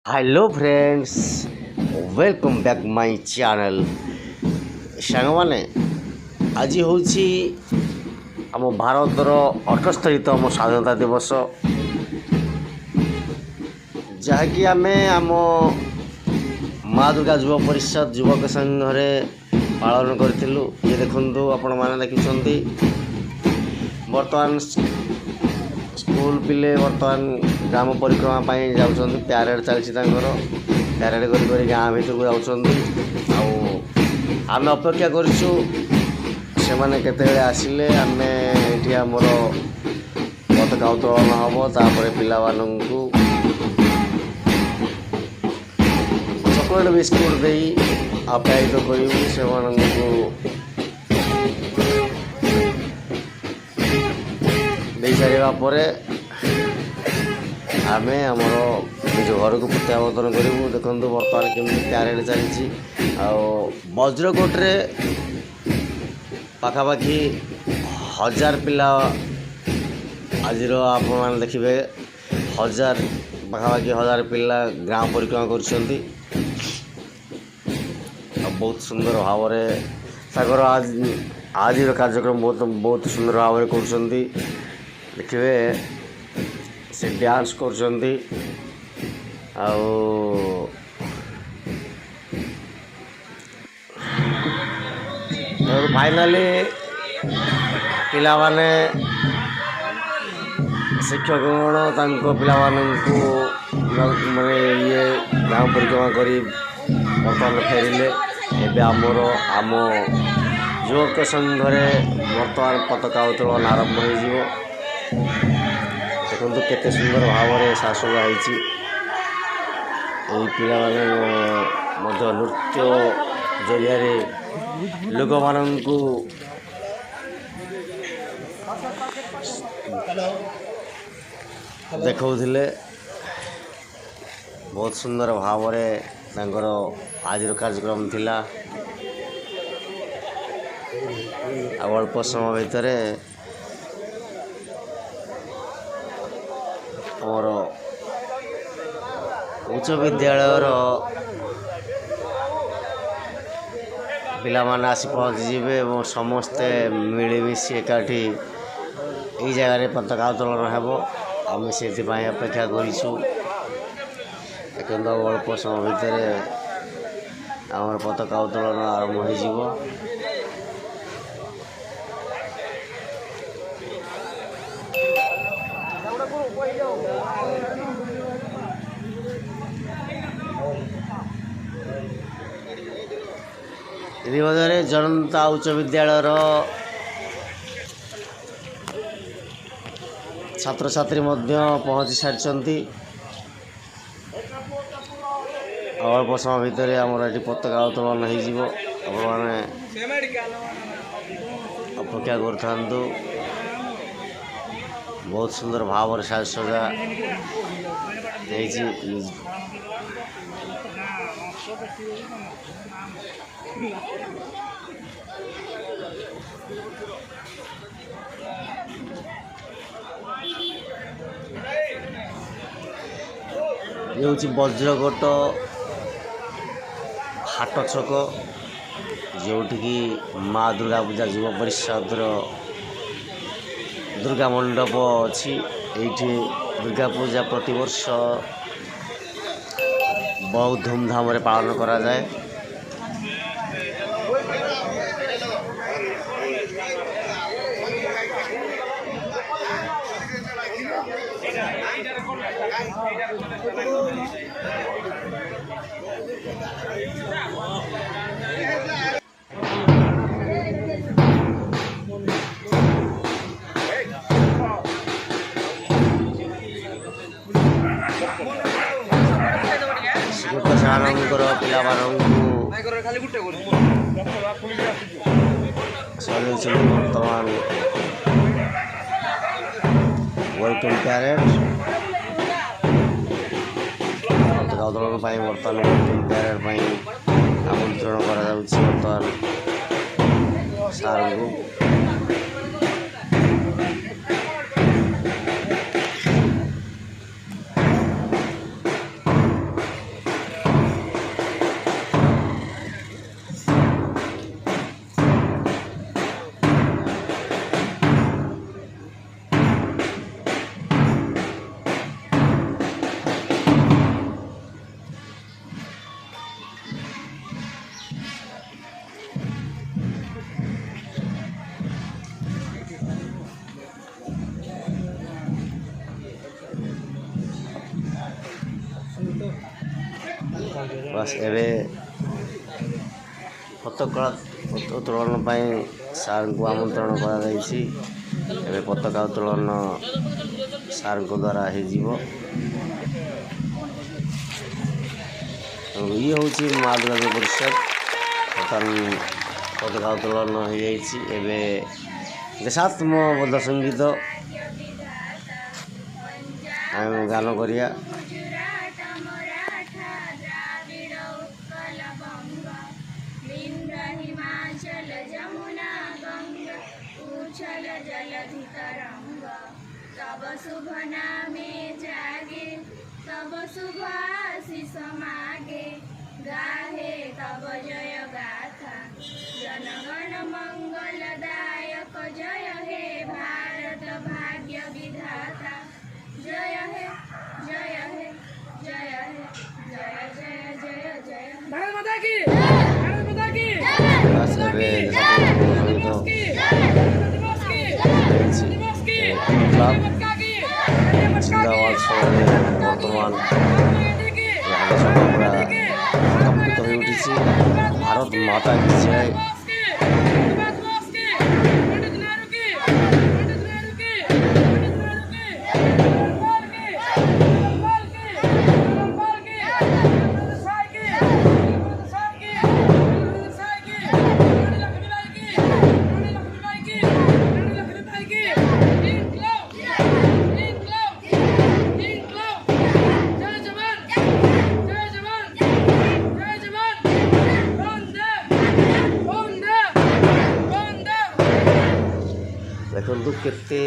Hello friends, welcome back my channel. सांगमाने आज हूँ आम भारतर 78तम स्वाधीनता दिवस, जहाँकि आम आम माँ दुर्गा युव परिषद युवक संघरे पालन करूँ। ये देखु आपण मैंने देखुं बर्तमान स्कूल पिले बर्तमान ग्राम परिक्रमा जाऊँ। प्यारेड चलती प्यारेड कर गाँ भितर को जाऊँ। आम अपेक्षा करूँ से आसिले आम ये आमर पताका उत्तोलन हम। तापर पिला चॉकलेट बिस्कुट दे आप्यायित करूँ से सारापर आम आमर निज घर को प्रत्यावर्तन करूँ। देखो बर्तमान केमी प्यारेड चली वज्रकोटे पाखापाखि 1000 पिला आज आप देखिए 1000 पाखापाखि 1000 पिला ग्राम परिक्रमा कर बहुत सुंदर भाव आज कार्यक्रम बहुत सुंदर भाव कर देखिए से डांस कर फाइनाली पिला माने शिक्षकगण पिला माने ये गाँव परिक्रमा कर बर्तमान फेरिले। एवं आमर आम युवक संघरे बर्तमान पताका उत्तोलन आरंभ हो। देखो केते सुंदर भाव में सासुगा होती पिला माने नृत्य जरिया लोक मानू देखौले। बहुत सुंदर भाव में आज कार्यक्रम थिला। अल्प समय भितर आमर उच्च विद्यालयर पिला माने आसी पहुँचीजे और समस्ते मिलमिशि एकाठी यही जगह पताका उत्तोलन हेब। आम से अपेक्षा करूँ। देखो अल्प समय भितर आमर पताका उत्तोलन आरंभ हो। मध्य जनता उच्च विद्यालयर छात्र छात्री पहुँची सारी। अल्प समय भितर आमर ये पताका उत्तोलन हो अपेक्षा कर। बहुत सुंदर भाव साजसजा ये हूँ वज्रकोट हाट छक जोटिकी माँ दुर्गा पूजा युव परिषद दुर्गा मंडप अच्छी। ये दुर्गा पूजा प्रति वर्ष बहुत धूमधाम रे पालन करा जाए। शिक्षक पिला बर्तमान वेलकम प्यारेड उत्तोलन बर्तमान वेलकम प्यारेड आमंत्रण बर्तमान सार को। ବାସ୍ ଏବେ ପତାକା ଉତ୍ତୋଳନ ପାଇଁ ସାର୍ଙ୍କୁ ଆମନ୍ତ୍ରଣ କରାଯାଇଛି। ଏବେ ପତାକା ଉତ୍ତୋଳନ ସାର୍ଙ୍କ ଦ୍ୱାରା ହେଇଯିବ। ଇଏ ହେଉଛି ମା ଦୁର୍ଗା ଯୁବ ପରିଷଦ। ବର୍ତ୍ତମାନ ପତାକା ଉତ୍ତୋଳନ ହେଇଯାଇଛି। ଏବେ ଦେଶାତ୍ମବୋଧ ସଙ୍ଗୀତ ଆମେ ଗାନ କରିବା। तब शुभ नामे जागे तब शुभ आशीष मागे गाहे तब जय गाथा जनगण मंगलदायक जय हे भारत भाग्य विधाता जय हे जय हे जय हे जय जय जय जय भारत माता की भारत माता की जिंदाबाद शहरे बर्तमान पूरा कंपित हो उठी। भारत माता की जय। ଦେଖନ୍ତୁ କେତେ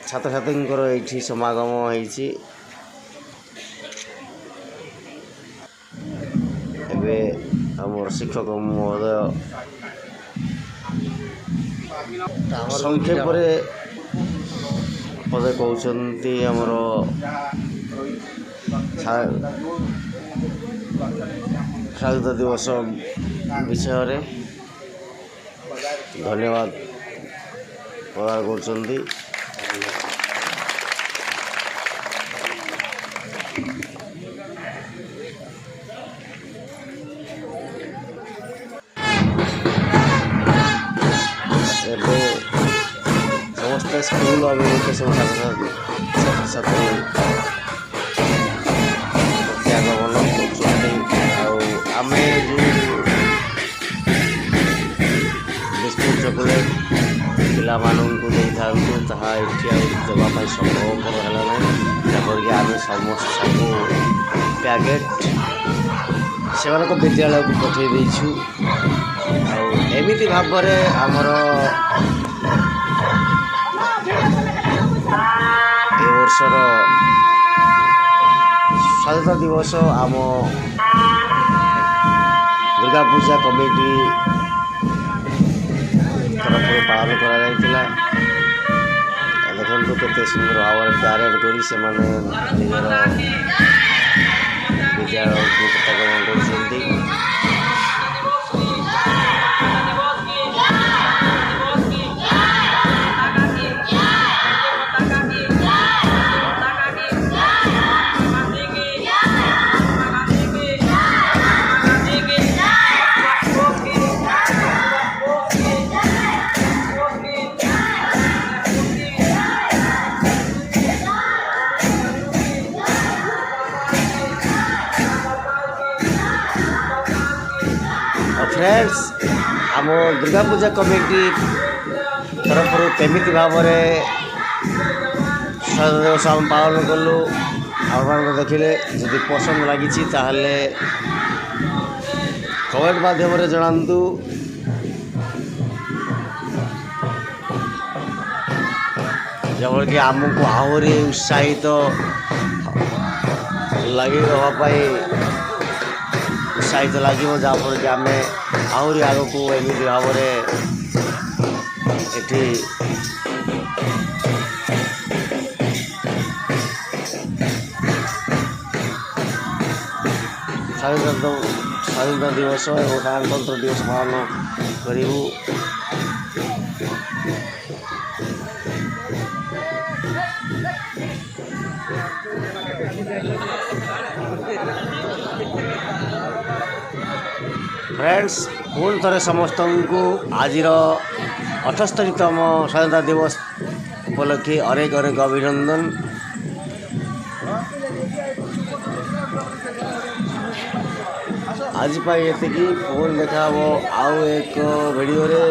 ଛାତ୍ରଛାତ୍ରୀଙ୍କର ଏଇଠି ସମାଗମ ହେଇଛି। ଏବେ ଆମର ଶିକ୍ଷକ ମହୋଦୟ ସଂକ୍ଷେପରେ ପଦେ କହୁଛନ୍ତି ଆମର ସ୍ୱାଧୀନତା ଦିବସ ବିଷୟରେ ଧନ୍ୟବାଦ ପ୍ରଦାନ କରୁଛନ୍ତି। ଏବେ ସମସ୍ତେ ସ୍କୁଲ ଅଭିମୁଖେ ସବୁ ଛାତ୍ରଛାତ୍ରୀ ପ୍ରତ୍ୟାଗମନ କରୁଛନ୍ତି। ଆଉ ଆମେ ଯେଉଁ ବିସ୍କୁଟ ଚକୋଲେଟ୍ ପିଲାମାନଙ୍କୁ ଦେଇଥାନ୍ତୁ ତାହା ଏଠି ଆଉ ଦେବା ପାଇଁ ସମ୍ଭବପର ହେଲା ନାହିଁ। ଯାହାଫଳରେ ଆମେ ସମସ୍ତଙ୍କୁ ପ୍ୟାକେଟ୍ ସେମାନଙ୍କ ବିଦ୍ୟାଳୟକୁ ପଠାଇ ଦେଇଛୁ। ଆଉ ଏମିତି ଭାବରେ ଆମର ଏ ବର୍ଷର ସ୍ୱାଧୀନତା ଦିବସ ଆମ ଦୁର୍ଗା ପୂଜା କମିଟି ତରଫରୁ ପାଳନ କରାଯାଇଥିଲା। ଦେଖନ୍ତୁ କେତେ ସୁନ୍ଦର ଭାବରେ ପ୍ୟାରେଡ୍ କରି ସେମାନେ ନିଜର ବିଦ୍ୟାଳୟକୁ ପତାକା କରୁଛନ୍ତି। फ्रेंड्स आम दुर्गा पूजा कमिटी तरफ केमिति भाव स्वाधीनता दिवस आम पालन कलु आप देखिले जदि पसंद लगी कमेंट माध्यम जनातु। जब कि आमको आहरी उत्साहित लगी रही उत्साहित लगे जहाँफल कि आम आहरी आग को एमती भाव एटी स्वाधीनता दिवस और गणतंत्र दिवस पालन करूँ। फ्रेंड्स पुणी थे समस्त को आज 78तम स्वाधीनता दिवस उपलक्षे अनेक अनेक अभिनंदन। आज ये पुणी देखा आउ एक वीडियो रे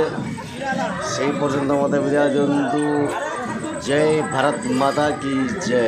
से पर्यंत मत विदा दिंतु। जय भारत माता की जय।